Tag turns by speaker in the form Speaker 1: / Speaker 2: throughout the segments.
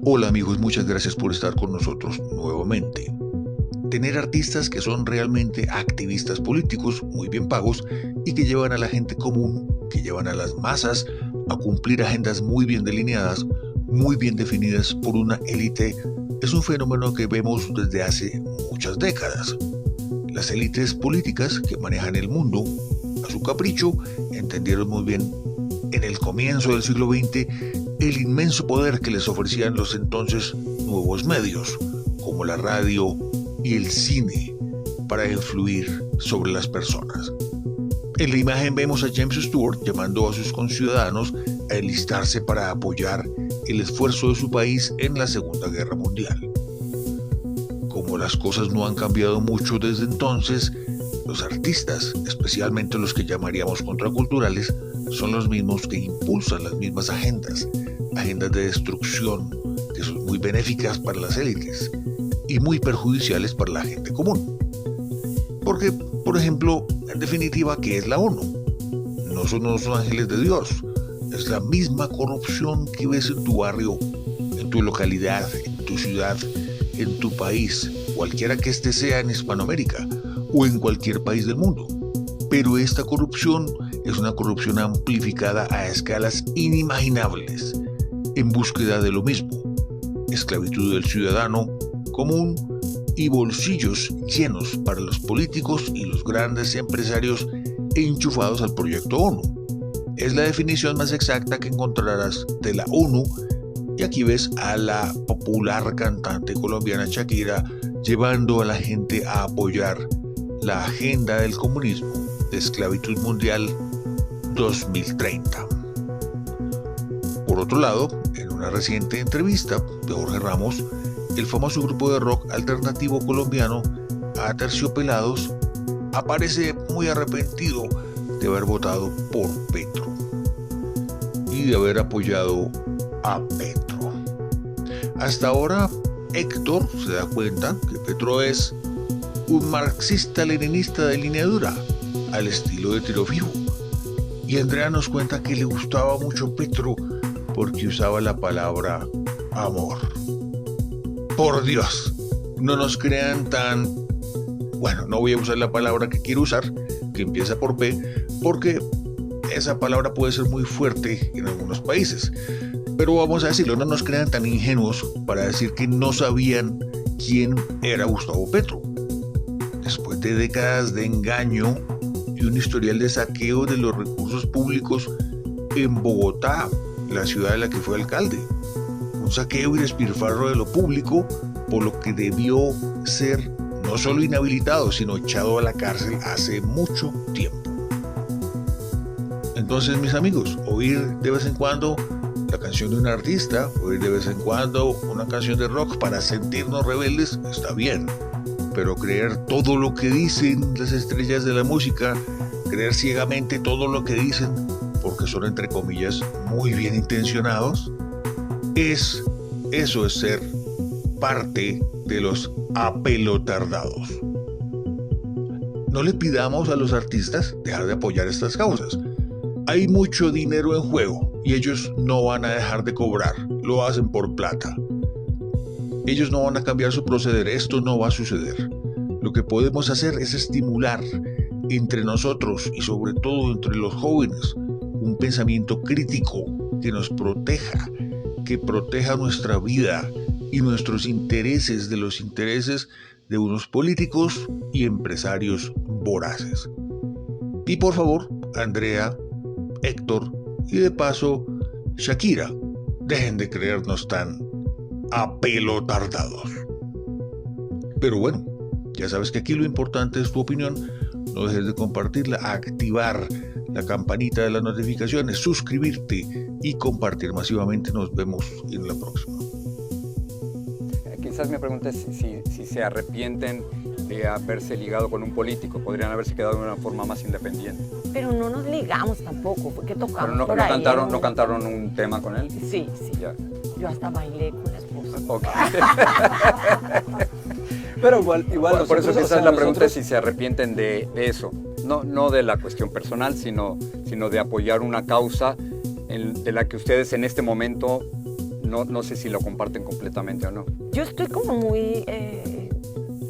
Speaker 1: Hola amigos, muchas gracias por estar con nosotros nuevamente. Tener artistas que son realmente activistas políticos muy bien pagos y que llevan a la gente común, que llevan a las masas a cumplir agendas muy bien delineadas, muy bien definidas por una élite, es un fenómeno que vemos desde hace muchas décadas. Las élites políticas que manejan el mundo a su capricho entendieron muy bien en el comienzo del siglo XX el inmenso poder que les ofrecían los entonces nuevos medios, como la radio y el cine, para influir sobre las personas. En la imagen vemos a James Stewart llamando a sus conciudadanos a enlistarse para apoyar el esfuerzo de su país en la Segunda Guerra Mundial. Como las cosas no han cambiado mucho desde entonces, los artistas, especialmente los que llamaríamos contraculturales, son los mismos que impulsan las mismas agendas de destrucción que son muy benéficas para las élites y muy perjudiciales para la gente común. Porque, por ejemplo, en definitiva, ¿qué es la ONU? No son unos ángeles de Dios, es la misma corrupción que ves en tu barrio, en tu localidad, en tu ciudad, en tu país, cualquiera que éste sea en Hispanoamérica o en cualquier país del mundo. Pero esta corrupción es una corrupción amplificada a escalas inimaginables, en búsqueda de lo mismo: esclavitud del ciudadano común y bolsillos llenos para los políticos y los grandes empresarios enchufados al proyecto ONU. Es la definición más exacta que encontrarás de la ONU, y aquí ves a la popular cantante colombiana Shakira llevando a la gente a apoyar la agenda del comunismo de esclavitud mundial 2030. Por otro lado, en una reciente entrevista de Jorge Ramos, el famoso grupo de rock alternativo colombiano Aterciopelados aparece muy arrepentido de haber votado por Petro y de haber apoyado a Petro. Hasta ahora, Héctor se da cuenta que Petro es un marxista-leninista de línea dura, al estilo de Tiro Fijo. Y Andrea nos cuenta que le gustaba mucho Petro porque usaba la palabra amor. Por Dios, no nos crean tan... Bueno, no voy a usar la palabra que quiero usar, que empieza por P, porque esa palabra puede ser muy fuerte en algunos países. Pero vamos a decirlo, no nos crean tan ingenuos para decir que no sabían quién era Gustavo Petro. Después de décadas de engaño y un historial de saqueo de los recursos públicos en Bogotá, la ciudad de la que fue alcalde. Un saqueo y despilfarro de lo público, por lo que debió ser no solo inhabilitado, sino echado a la cárcel hace mucho tiempo. Entonces, mis amigos, oír de vez en cuando la canción de un artista, oír de vez en cuando una canción de rock para sentirnos rebeldes, está bien. Pero creer todo lo que dicen las estrellas de la música, creer ciegamente todo lo que dicen, porque son, entre comillas, muy bien intencionados, eso es ser parte de los apelotardados. No le pidamos a los artistas dejar de apoyar estas causas. Hay mucho dinero en juego y ellos no van a dejar de cobrar, lo hacen por plata. Ellos no van a cambiar su proceder, esto no va a suceder. Lo que podemos hacer es estimular entre nosotros y sobre todo entre los jóvenes un pensamiento crítico que nos proteja, que proteja nuestra vida y nuestros intereses de los intereses de unos políticos y empresarios voraces. Y por favor, Andrea, Héctor y de paso Shakira, dejen de creernos tan apelotardados. Pero bueno, ya sabes que aquí lo importante es tu opinión. No dejes de compartirla, activar la campanita de las notificaciones, suscribirte y compartir masivamente. Nos vemos en la próxima.
Speaker 2: Quizás me preguntes si se arrepienten de haberse ligado con un político. Podrían haberse quedado de una forma más independiente.
Speaker 3: Pero no nos ligamos tampoco, porque tocamos.
Speaker 2: Pero no,
Speaker 3: por ahí,
Speaker 2: ¿no cantaron un tema con él?
Speaker 3: Sí.
Speaker 2: Ya.
Speaker 3: Yo hasta bailé con la esposa.
Speaker 2: Ok.
Speaker 4: Pero igual
Speaker 2: por eso
Speaker 4: nosotros,
Speaker 2: quizás la pregunta es si se arrepienten de eso. No de la cuestión personal, sino de apoyar una causa de la que ustedes en este momento no sé si lo comparten completamente o no.
Speaker 3: Yo estoy como muy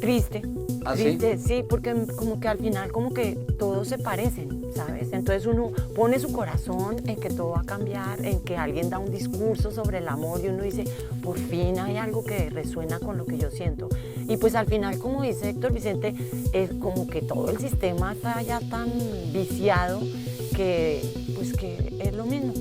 Speaker 3: triste.
Speaker 2: ¿Ah,
Speaker 3: triste, sí, porque como que al final como que todos se parecen, ¿sabes? Entonces uno pone su corazón en que todo va a cambiar, en que alguien da un discurso sobre el amor y uno dice, por fin hay algo que resuena con lo que yo siento. Y pues al final, como dice Héctor Vicente, es como que todo el sistema está ya tan viciado que pues que es lo mismo.